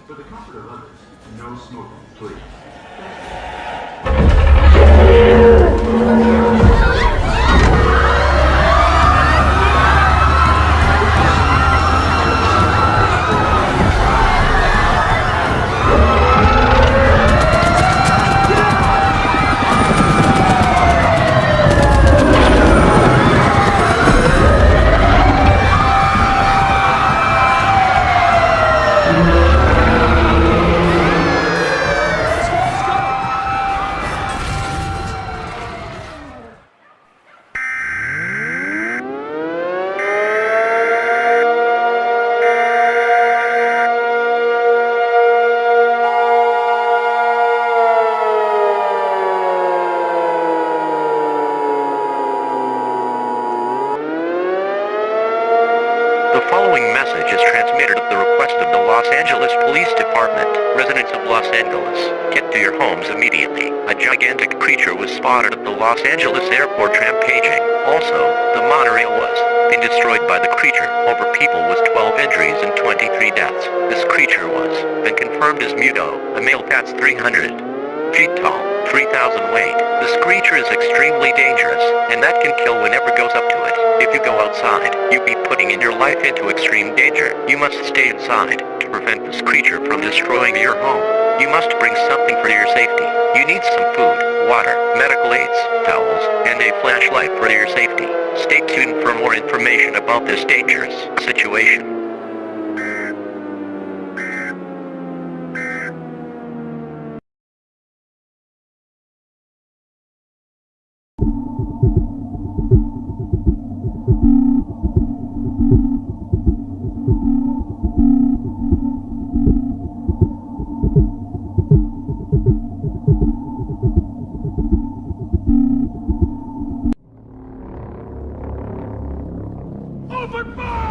For the comfort of others, no smoking, please. The following message is transmitted at the request of the Los Angeles Police Department. Residents of Los Angeles, get to your homes immediately. A gigantic creature was spotted at the Los Angeles airport rampaging. Also, the monorail was been destroyed by the creature. Over people was 12 injuries and 23 deaths. This creature was been confirmed as Muto, a male that's 300 feet tall, 3,000 weight. This creature is extremely dangerous, and that can kill whenever goes up to it. If you go outside, you'll be putting in your life into extreme danger. You must stay inside to prevent this creature from destroying your home. You must bring something for your safety. You need some food, water, medical aids, towels, and a flashlight for your safety. Stay tuned for more information about this dangerous situation. Open fire!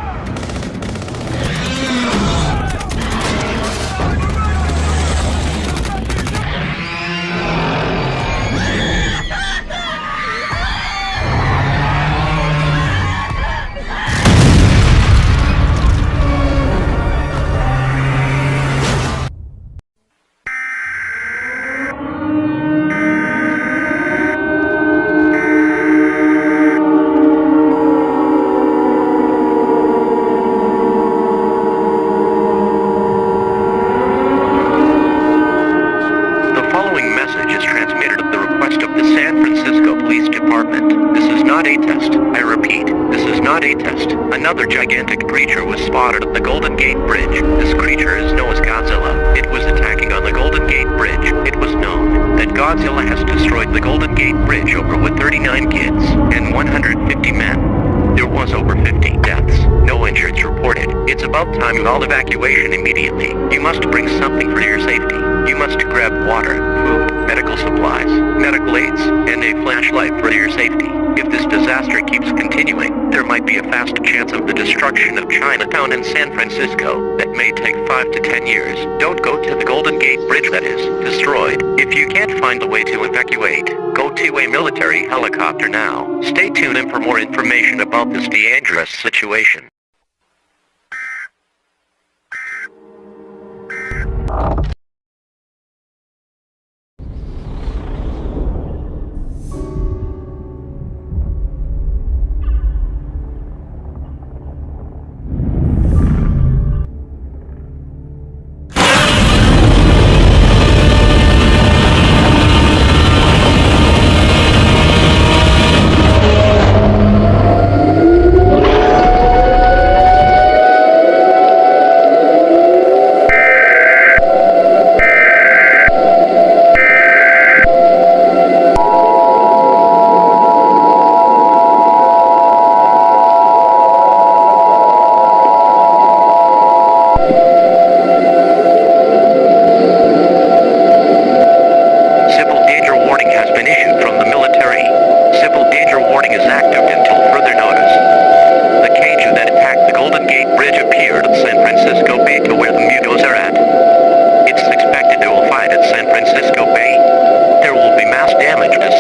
Another gigantic creature was spotted at the Golden Gate Bridge. This creature is known as Godzilla. It was attacking on the Golden Gate Bridge. It was known that Godzilla has destroyed the Golden Gate Bridge over with 39 kids and 150 men. There was over 50 deaths. No injuries reported. It's about time you all evacuation immediately. You must bring something for your safety. You must grab water, food, medical supplies, medical aids, and a flashlight for your safety. If this disaster keeps continuing, there might be a fast chance of the destruction of Chinatown and San Francisco. That may take 5 to 10 years. Don't go to the Golden Gate Bridge that is destroyed. If you can't find a way to evacuate, go to a military helicopter now. Stay tuned for more information about this dangerous situation.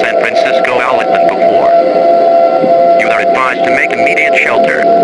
San Francisco outlet than before. You are advised to make immediate shelter.